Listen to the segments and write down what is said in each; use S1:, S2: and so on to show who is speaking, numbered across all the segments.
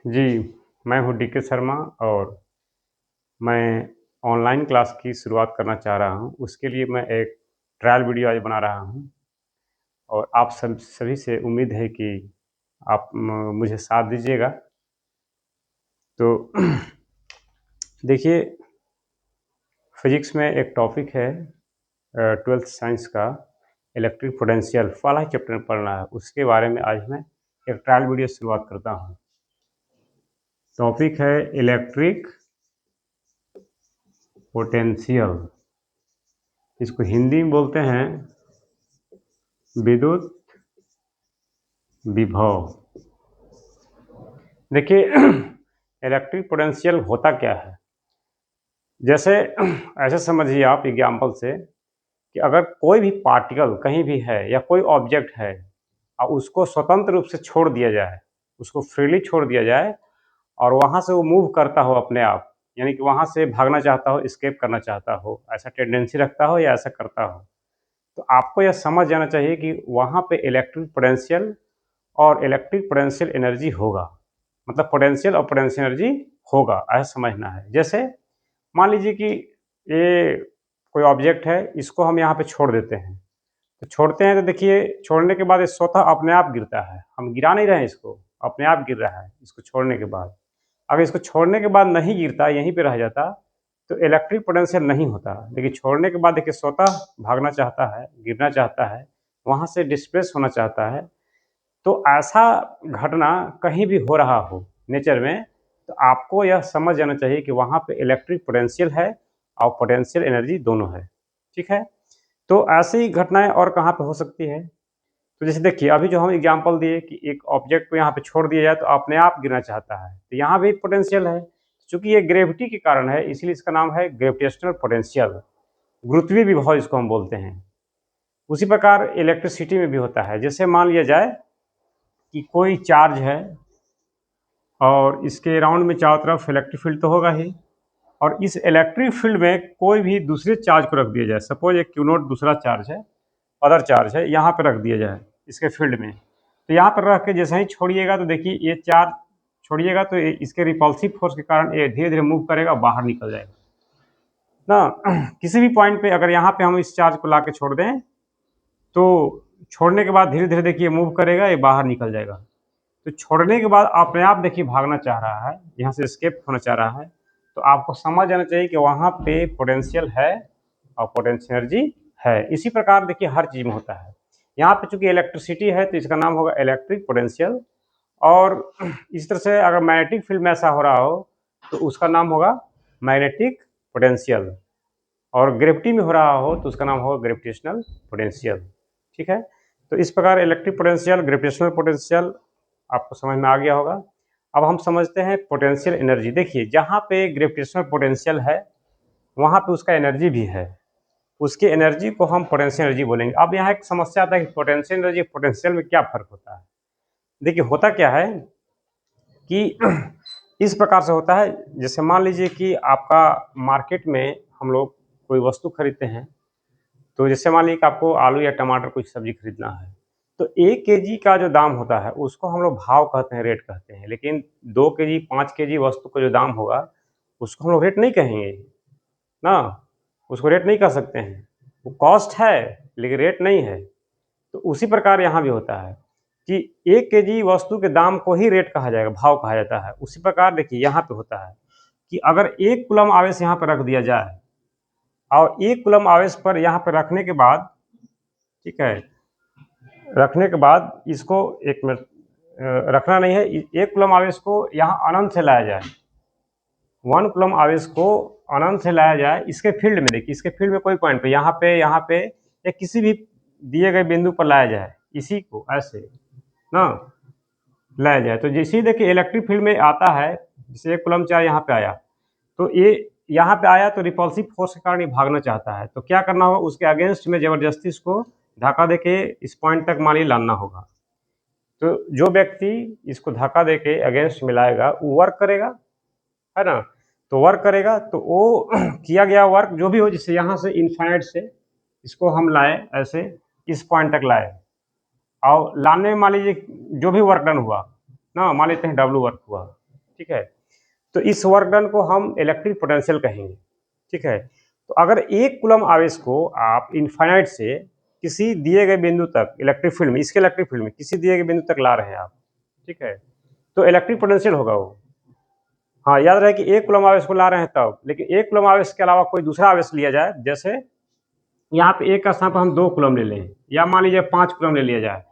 S1: जी, मैं हूँ डीके शर्मा और मैं ऑनलाइन क्लास की शुरुआत करना चाह रहा हूँ। उसके लिए मैं एक ट्रायल वीडियो आज बना रहा हूँ और आप सभी से उम्मीद है कि आप मुझे साथ दीजिएगा। तो देखिए, फिज़िक्स में एक टॉपिक है 12th साइंस का इलेक्ट्रिक पोटेंशियल वाला ही चैप्टर पढ़ना है। उसके बारे में आज मैं एक ट्रायल वीडियो शुरुआत करता हूँ। टॉपिक है इलेक्ट्रिक पोटेंशियल। इसको हिंदी में बोलते हैं विद्युत विभव। देखिए इलेक्ट्रिक पोटेंशियल होता क्या है? जैसे ऐसे समझिए आप एग्जाम्पल से कि अगर कोई भी पार्टिकल कहीं भी है या कोई ऑब्जेक्ट है और उसको स्वतंत्र रूप से छोड़ दिया जाए, उसको फ्रीली छोड़ दिया जाए और वहाँ से वो मूव करता हो अपने आप, यानी कि वहाँ से भागना चाहता हो, एस्केप करना चाहता हो, ऐसा टेंडेंसी रखता हो या ऐसा करता हो, तो आपको यह समझ जाना चाहिए कि वहाँ पे इलेक्ट्रिक पोटेंशियल और इलेक्ट्रिक पोटेंशियल एनर्जी होगा। मतलब पोटेंशियल और पोटेंशियल एनर्जी होगा, ऐसा समझना है। जैसे मान लीजिए कि ये कोई ऑब्जेक्ट है, इसको हम यहाँ पे छोड़ देते हैं। तो छोड़ते हैं तो देखिए छोड़ने के बाद ये स्वतः अपने आप गिरता है। हम गिरा नहीं रहे हैं इसको, अपने आप गिर रहा है इसको छोड़ने के बाद। अगर इसको छोड़ने के बाद नहीं गिरता, यहीं पे रह जाता, तो इलेक्ट्रिक पोटेंशियल नहीं होता। लेकिन छोड़ने के बाद देखिए स्वतः भागना चाहता है, गिरना चाहता है, वहाँ से डिस्प्लेस होना चाहता है। तो ऐसा घटना कहीं भी हो रहा हो नेचर में, तो आपको यह समझ जाना चाहिए कि वहाँ पे इलेक्ट्रिक पोटेंशियल है और पोटेंशियल एनर्जी दोनों है। ठीक है? तो ऐसी ही घटनाएँ और कहाँ पे हो सकती है? तो जैसे देखिए अभी जो हम एग्जांपल दिए कि एक ऑब्जेक्ट को यहाँ पे छोड़ दिया जाए तो अपने आप गिरना चाहता है, तो यहाँ भी पोटेंशियल है। चूँकि ये ग्रेविटी के कारण है, इसलिए इसका नाम है ग्रेविटेशनल पोटेंशियल, गुरुत्वीय विभव इसको हम बोलते हैं। उसी प्रकार इलेक्ट्रिसिटी में भी होता है। जैसे मान लिया जाए कि कोई चार्ज है और इसके अराउंड में चारों तरफ इलेक्ट्रिक फील्ड तो होगा ही, और इस इलेक्ट्रिक फील्ड में कोई भी दूसरे चार्ज को रख दिया जाए। सपोज एक क्यू नोट दूसरा चार्ज है, अदर चार्ज है, यहाँ पे रख दिया जाए इसके फील्ड में। तो यहाँ पर रख के जैसे ही छोड़िएगा तो देखिए ये चार्ज छोड़िएगा तो इसके रिपल्सिव फोर्स के कारण ये धीरे धीरे मूव करेगा, बाहर निकल जाएगा ना। किसी भी पॉइंट पे अगर यहाँ पे हम इस चार्ज को ला के छोड़ दें तो छोड़ने के बाद धीरे धीरे देखिए मूव करेगा, ये बाहर निकल जाएगा। तो छोड़ने के बाद अपने आप देखिए भागना चाह रहा है, यहाँ से एस्केप होना चाह रहा है। तो आपको समझ आना चाहिए कि वहाँ पे पोटेंशियल है और पोटेंशियल एनर्जी है। इसी प्रकार देखिए हर चीज़ में होता है। यहाँ पे चूंकि इलेक्ट्रिसिटी है तो इसका नाम होगा इलेक्ट्रिक पोटेंशियल, और इस तरह से अगर मैग्नेटिक फील्ड में ऐसा हो रहा हो तो उसका नाम होगा मैग्नेटिक पोटेंशियल, और ग्रेविटी में हो रहा हो तो उसका नाम होगा ग्रेविटेशनल पोटेंशियल। ठीक है? तो इस प्रकार इलेक्ट्रिक पोटेंशियल, ग्रेविटेशनल पोटेंशियल आपको समझ में आ गया होगा। अब हम समझते हैं पोटेंशियल एनर्जी। देखिए जहाँ पे ग्रेविटेशनल पोटेंशियल है वहाँ पे उसका एनर्जी भी है, उसकी एनर्जी को हम पोटेंशियल एनर्जी बोलेंगे। अब यहाँ एक समस्या आता है कि पोटेंशियल एनर्जी पोटेंशियल में क्या फ़र्क होता है। देखिए होता क्या है कि इस प्रकार से होता है, जैसे मान लीजिए कि आपका मार्केट में हम लोग कोई वस्तु खरीदते हैं, तो जैसे मान लीजिए कि आपको आलू या टमाटर कुछ सब्जी खरीदना है, तो 1 केजी का जो दाम होता है उसको हम लोग भाव कहते हैं, रेट कहते हैं। लेकिन 2 केजी 5 केजी वस्तु का जो दाम होगा उसको हम लोग रेट नहीं कहेंगे ना, उसको रेट नहीं कह सकते हैं। वो कॉस्ट है लेकिन रेट नहीं है। तो उसी प्रकार यहाँ भी होता है कि 1 केजी वस्तु के दाम को ही रेट कहा जाएगा, भाव कहा जाता है। उसी प्रकार देखिए यहाँ पे होता है कि अगर 1 कूलम आवेश यहाँ पर रख दिया जाए और 1 कूलम आवेश पर यहाँ पे रखने के बाद, ठीक है, रखने के बाद इसको 1 मिनट रखना नहीं है, 1 कूलम आवेश को यहाँ अनंत से लाया जाए, 1 कूलम आवेश को अनंत से लाया जाए इसके फील्ड में। देखिए इसके फील्ड में कोई पॉइंट पे यहाँ पे या किसी भी दिए गए बिंदु पर लाया जाए, इसी को ऐसे ना लाया जाए, तो जैसे ही देखिए इलेक्ट्रिक फील्ड में आता है, जैसे 1 कूलम चार्ज यहाँ पे आया, तो ये यहाँ पे आया तो रिपल्सिव फोर्स के कारण ये भागना चाहता है। तो क्या करना होगा, उसके अगेंस्ट में ज़बरदस्ती इसको धक्का देके इस पॉइंट तक मानिए लाना होगा। तो जो व्यक्ति इसको धक्का देके अगेंस्ट में लाएगा वो वर्क करेगा, है ना? तो वर्क करेगा तो वो किया गया वर्क जो भी हो, जैसे यहाँ से इनफाइनाइट से इसको हम लाए ऐसे इस पॉइंट तक लाए, और लाने में मान लीजिए जो भी वर्क डन हुआ ना, मान लेते हैं डब्ल्यू वर्क हुआ, ठीक है। तो इस वर्क डन को हम इलेक्ट्रिक पोटेंशियल कहेंगे, ठीक है। तो अगर 1 कूलम्ब आवेश को आप इनफाइनाइट से किसी दिए गए बिंदु तक इलेक्ट्रिक फील्ड में, इसके इलेक्ट्रिक फील्ड में किसी दिए गए बिंदु तक ला रहे हैं आप, ठीक है, तो इलेक्ट्रिक पोटेंशियल होगा वो। हाँ, याद रहे कि 1 कूलम्ब आवेश को ला रहे हैं तब, लेकिन 1 कूलम्ब आवेश के अलावा कोई दूसरा आवेश लिया जाए, जैसे यहाँ पे 1 का स्थान पर हम 2 कूलम्ब ले लें, या मान लीजिए 5 कूलम्ब ले लिया जाए,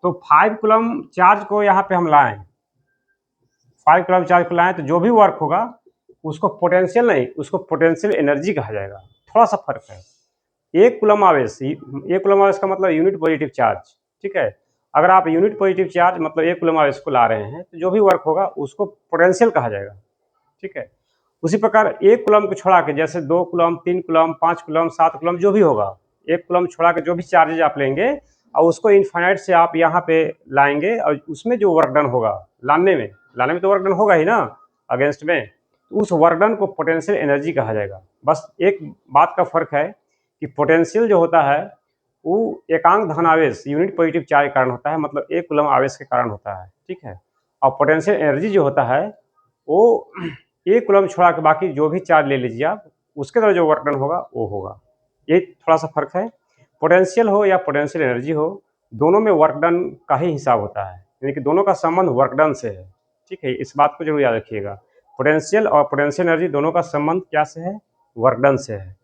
S1: तो 5 कूलम्ब चार्ज को यहाँ पे हम लाएं, 5 कूलम्ब चार्ज को लाएं, तो जो भी वर्क होगा उसको पोटेंशियल नहीं, उसको पोटेंशियल एनर्जी कहा जाएगा। थोड़ा सा फर्क है। 1 कूलम्ब आवेश, 1 कूलम्ब आवेश का मतलब यूनिट पॉजिटिव चार्ज, ठीक है। अगर आप यूनिट पॉजिटिव चार्ज मतलब 1 कूलम्ब आवेश को ला रहे हैं, तो जो भी वर्क होगा उसको पोटेंशियल कहा जाएगा, ठीक है। उसी प्रकार 1 कूलम्ब को छोड़ा के, जैसे 2 कूलम्ब, 3 कूलम्ब, 5 कूलम्ब, 7 कूलम्ब जो भी होगा, 1 कूलम्ब छोड़ा के जो भी चार्जेज आप लेंगे और उसको इनफाइनाइट से आप यहाँ पे लाएंगे, और उसमें जो वर्क डन होगा लाने में तो वर्क डन होगा ही ना अगेंस्ट में, तो उस वर्क डन को पोटेंशियल एनर्जी कहा जाएगा। बस एक बात का फर्क है कि पोटेंशियल जो होता है वो एकांक धनावेश यूनिट पॉजिटिव चार्ज के कारण होता है, मतलब 1 कूलम्ब आवेश के कारण होता है, ठीक है। और पोटेंशियल एनर्जी जो होता है वो 1 कूलम्ब छोड़ा के बाकी जो भी चार्ज ले लीजिए आप, उसके द्वारा जो वर्क डन होगा वो होगा। ये थोड़ा सा फर्क है। पोटेंशियल हो या पोटेंशियल एनर्जी हो, दोनों में वर्क डन का ही हिसाब होता है, यानी कि दोनों का संबंध वर्क डन से है, ठीक है। इस बात को जरूर याद रखिएगा, पोटेंशियल और पोटेंशियल एनर्जी दोनों का संबंध क्या से है, वर्क डन से है,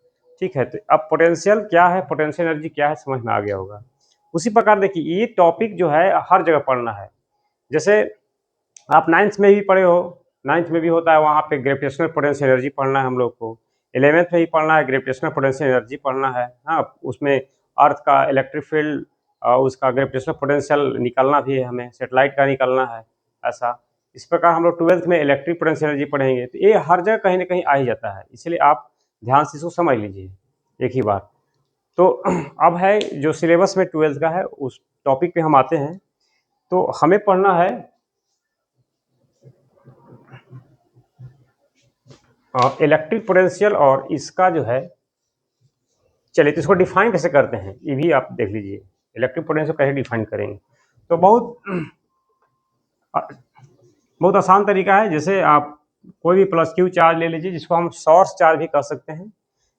S1: ठीक है। तो अब पोटेंशियल क्या है, पोटेंशियल एनर्जी क्या है, समझ में आ गया होगा। उसी प्रकार देखिए, ये टॉपिक जो है हर जगह पढ़ना है। जैसे आप 9th में भी पढ़े हो, 9th में भी होता है, वहाँ पे ग्रेविटेशनल पोटेंशियल एनर्जी पढ़ना है हम लोग को। 11th में भी पढ़ना है, ग्रेविटेशनल पोटेंशियल एनर्जी पढ़ना है। हाँ, उसमें अर्थ का इलेक्ट्रिक फील्ड और उसका ग्रेविटेशनल पोटेंशियल निकालना भी है, हमें सेटेलाइट का निकालना है, ऐसा। इस प्रकार हम लोग 12th में इलेक्ट्रिक पोटेंशियल एनर्जी पढ़ेंगे। तो ये हर जगह कहीं ना कहीं आ ही जाता है, इसलिए आप ध्यान से इसको समझ लीजिए एक ही बार। तो अब है जो सिलेबस में 12th का है, उस टॉपिक पे हम आते हैं। तो हमें पढ़ना है इलेक्ट्रिक पोटेंशियल, और इसका जो है, चलिए तो इसको डिफाइन कैसे करते हैं ये भी आप देख लीजिए। इलेक्ट्रिक पोटेंशियल कैसे डिफाइन करेंगे, तो बहुत आसान तरीका है। जैसे आप कोई भी प्लस क्यू चार्ज ले लीजिए, जिसको हम सोर्स चार्ज भी कह सकते हैं।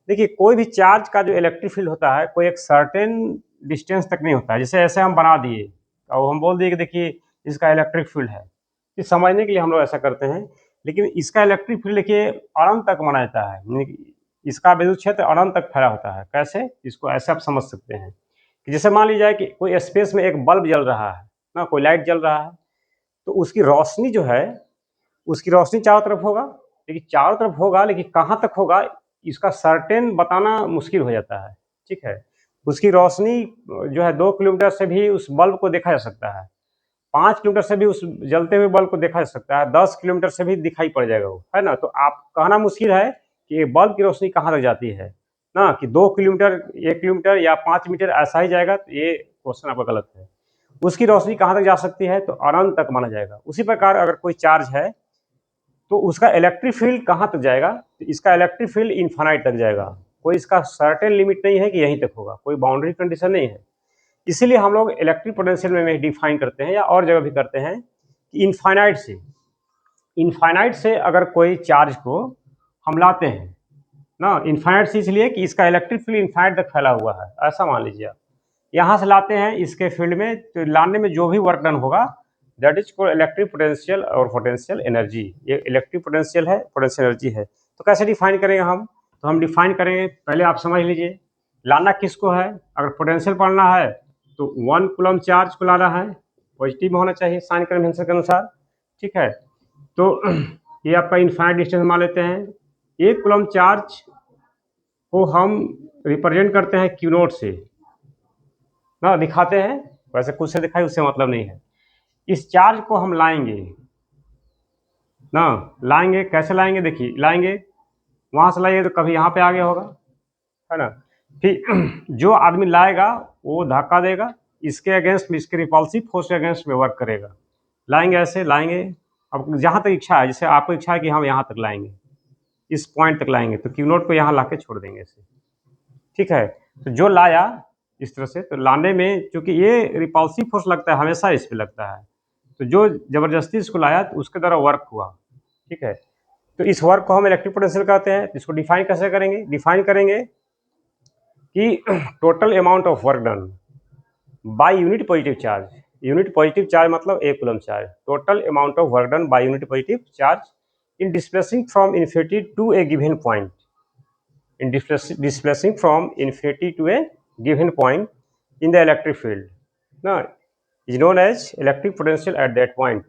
S1: देखिए, कोई भी चार्ज का जो इलेक्ट्रिक फील्ड होता है, कोई एक सर्टेन डिस्टेंस तक नहीं होता है। जैसे ऐसे हम बना दिए और हम बोल दिए कि देखिए इसका इलेक्ट्रिक फील्ड है, ये समझने के लिए हम लोग ऐसा करते हैं। लेकिन इसका इलेक्ट्रिक फील्ड देखिए अनंत तक माना जाता है, यानी कि इसका विद्युत क्षेत्र अनंत तक फैला होता है। कैसे, इसको ऐसे आप समझ सकते हैं कि जैसे मान लीजिए कि कोई स्पेस में एक बल्ब जल रहा है ना, कोई लाइट जल रहा है, तो उसकी रोशनी जो है, उसकी रोशनी चारों तरफ होगा, लेकिन चारों तरफ होगा, लेकिन कहाँ तक होगा इसका सर्टेन बताना मुश्किल हो जाता है, ठीक है। उसकी रोशनी जो है 2 किलोमीटर से भी उस बल्ब को देखा जा सकता है, 5 किलोमीटर से भी उस जलते हुए बल्ब को देखा जा सकता है, 10 किलोमीटर से भी दिखाई पड़ जाएगा वो, है ना। तो आप कहना मुश्किल है कि बल्ब की रोशनी कहाँ तक जाती है ना, कि 2 किलोमीटर, 1 किलोमीटर या 5 मीटर ऐसा ही जाएगा, तो ये क्वेश्चन आपका गलत है। उसकी रोशनी कहाँ तक जा सकती है, तो अनंत तक माना जाएगा। उसी प्रकार अगर कोई चार्ज है तो उसका इलेक्ट्रिक फील्ड कहाँ तक जाएगा, तो इसका इलेक्ट्रिक फील्ड इन्फानाइट तक जाएगा। कोई इसका सर्टेन लिमिट नहीं है कि यहीं तक होगा, कोई बाउंड्री कंडीशन नहीं है। इसीलिए हम लोग इलेक्ट्रिक पोटेंशियल में डिफाइन करते हैं, या और जगह भी करते हैं, कि इन्फाइनाइट से अगर कोई चार्ज को हम लाते हैं ना, इन्फाइनाइट से इसलिए कि इसका इलेक्ट्रिक फील्ड इन्फाइनाइट तक फैला हुआ है, ऐसा मान लीजिए आप। यहाँ से लाते हैं इसके फील्ड में, तो लाने में जो भी वर्क डन होगा, that is called electric potential और पोटेंशियल एनर्जी। ये इलेक्ट्रिक पोटेंशियल है, पोटेंशियल एनर्जी है। तो कैसे डिफाइन करेंगे हम, तो हम डिफाइन करेंगे, पहले आप समझ लीजिए लाना किसको है। अगर पोटेंशियल पढ़ना है तो 1 कूलम्ब चार्ज को लाना है, पॉजिटिव में होना चाहिए साइन कन्वेंशन के अनुसार, ठीक है। तो ये आपका इन्फाइनाइट डिस्टेंस मान लेते हैं। 1 कूलम्ब चार्ज को हम रिप्रेजेंट करते हैं क्यू नोट से ना, दिखाते हैं, वैसे कुछ से दिखाई उससे मतलब नहीं है। इस चार्ज को हम लाएंगे ना, लाएंगे कैसे लाएंगे, देखिए लाएंगे, वहाँ से लाइए तो कभी यहाँ पे आगे होगा, है ना। फिर जो आदमी लाएगा वो धक्का देगा, इसके अगेंस्ट में, इसके रिपल्सिव फोर्स के अगेंस्ट में वर्क करेगा। लाएंगे ऐसे लाएंगे, अब जहाँ तक इच्छा है, जैसे आपको इच्छा है कि हम यहाँ तक लाएंगे, इस पॉइंट तक लाएंगे, तो क्यू नोट को यहाँ ला के छोड़ देंगे ऐसे, ठीक है। तो जो लाया इस तरह से, तो लाने में चूंकि ये रिपल्सिव फोर्स लगता है, हमेशा इस पर लगता है, तो जो जबरदस्ती इसको लाया तो उसके द्वारा वर्क हुआ, ठीक है। तो इस वर्क को हम इलेक्ट्रिक पोटेंशियल कहते हैं। इसको डिफाइन कैसे करेंगे? डिफाइन करेंगे कि total amount of work done by unit positive charge. Unit positive charge मतलब 1 coulomb charge. Total amount of work done by unit positive charge in displacing from infinity to a given point. in displacing from infinity to a given point in the electric field ना is known as electric potential at that point।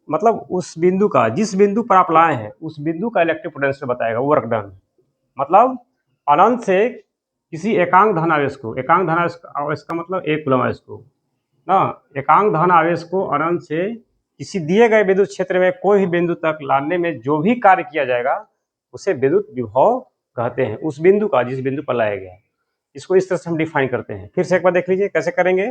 S1: मतलब उस बिंदु का, जिस बिंदु पर आप लाए हैं उस बिंदु का इलेक्ट्रिक पोटेंशियल बताएगा वर्क डन। मतलब अनंत से किसी एकांक धन आवेश को, एकांक धन आवेश का मतलब 1 कूलम आवेश को ना, एकांक धन आवेश को अनंत से किसी दिए गए विद्युत क्षेत्र में कोई भी बिंदु तक लाने में जो भी कार्य किया जाएगा उसे विद्युत विभव कहते हैं, उस बिंदु का जिस बिंदु पर लाया गया। इसको इस तरह से हम डिफाइन करते हैं। फिर से एक बार देख लीजिए कैसे करेंगे।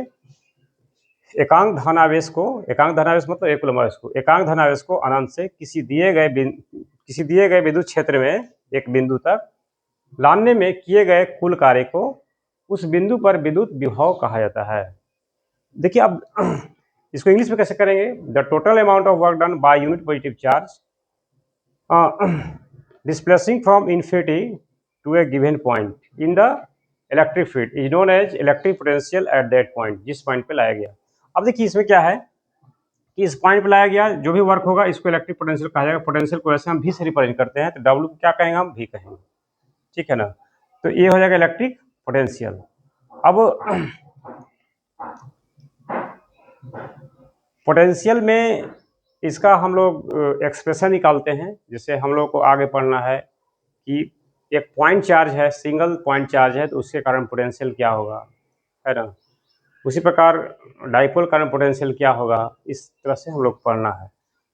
S1: एकांक धनावेश को, एकांक धनावेश मतलब 1 कूलम आवेश को, एकांक धनावेश को अनंत से किसी दिए गए विद्युत क्षेत्र में एक बिंदु तक लाने में किए गए कुल कार्य को उस बिंदु पर विद्युत विभव कहा जाता है। देखिए अब इसको इंग्लिश में कैसे करेंगे। The total amount of work done by unit positive charge displacing from infinity to a given point in the electric field is known as electric potential at that point। जिस पॉइंट पे लाया गया। अब देखिए इसमें क्या है कि इस पॉइंट पे लाया गया जो भी वर्क होगा इसको इलेक्ट्रिक पोटेंशियल कहा जाएगा। पोटेंशियल को ऐसे हम भी से रिप्रेजेंट करते हैं, तो डब्ल्यू क्या कहेंगे हम, भी कहेंगे, ठीक है ना। तो ये हो जाएगा इलेक्ट्रिक पोटेंशियल। अब पोटेंशियल में इसका हम लोग एक्सप्रेशन निकालते हैं। जैसे हम लोग को आगे पढ़ना है कि एक पॉइंट चार्ज है, सिंगल पॉइंट चार्ज है, तो उसके कारण पोटेंशियल क्या होगा, है ना। उसी प्रकार डाइपोल कारण पोटेंशियल क्या होगा, इस तरह से हम लोग पढ़ना है।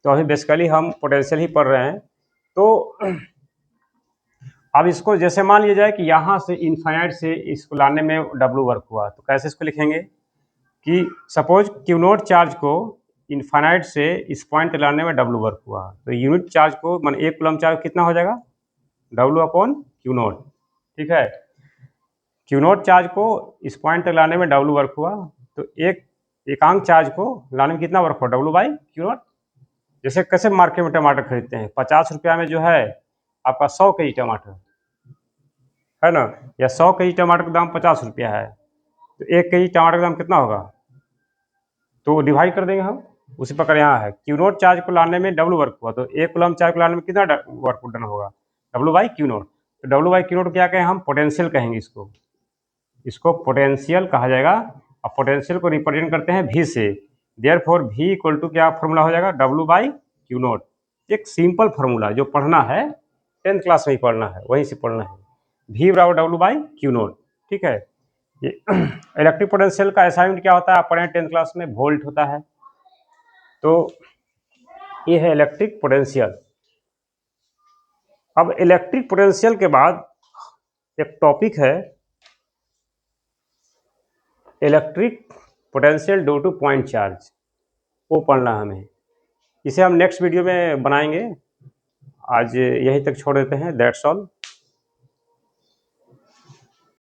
S1: तो अभी बेसिकली हम पोटेंशियल ही पढ़ रहे हैं। तो अब इसको जैसे मान लिया जाए कि यहाँ से इनफाइनाइट से इसको लाने में डब्ल्यू वर्क हुआ, तो कैसे इसको लिखेंगे कि सपोज क्यू नोट चार्ज को इनफाइनाइट से इस पॉइंट लाने में डब्ल्यू वर्क हुआ, तो यूनिट चार्ज को मान 1 कूलम चार्ज कितना हो जाएगा, डब्ल्यू अपॉन क्यू नोट, ठीक है। क्यू नोट चार्ज को इस पॉइंट तक लाने में डब्ल्यू वर्क हुआ, तो एक एकांक चार्ज को लाने में कितना वर्क हुआ, डब्ल्यू बाई क्यू नोट। जैसे कैसे मार्केट में टमाटर खरीदते हैं, 50 रुपया में जो है आपका 100 केजी टमाटर है ना, या 100 केजी टमाटर का दाम 50 रुपया है, तो 1 केजी टमाटर का दाम कितना होगा, तो डिवाइड कर देंगे हम। उसी प्रकार यहाँ है क्यू नोट चार्ज को लाने में डब्ल्यू वर्क हुआ, तो 1 कूलम चार्ज को लाने में कितना वर्क डन होगा, डब्ल्यू बाई क्यू नोट। तो डब्ल्यू बाई क्यू नोट क्या कहें हम, पोटेंशियल कहेंगे इसको पोटेंशियल कहा जाएगा। अब पोटेंशियल को रिप्रेजेंट करते हैं भी से, देयरफॉर भी इक्वल टू क्या फॉर्मूला हो जाएगा, डब्ल्यू बाई क्यू नोट। एक सिंपल फार्मूला जो पढ़ना है 10th क्लास में ही पढ़ना है, वहीं से पढ़ना है, भी बराबर डब्ल्यू बाई क्यू नोट, ठीक है। ये इलेक्ट्रिक पोटेंशियल का असाइनमेंट क्या होता है, आप पढ़े 10th क्लास में, वोल्ट होता है। तो ये है इलेक्ट्रिक पोटेंशियल। अब इलेक्ट्रिक पोटेंशियल के बाद एक टॉपिक है electric potential due two point charge, वो पढ़ना हमें। इसे हम नेक्स्ट वीडियो में बनाएंगे। आज यहीं तक छोड़ देते हैं। That's all.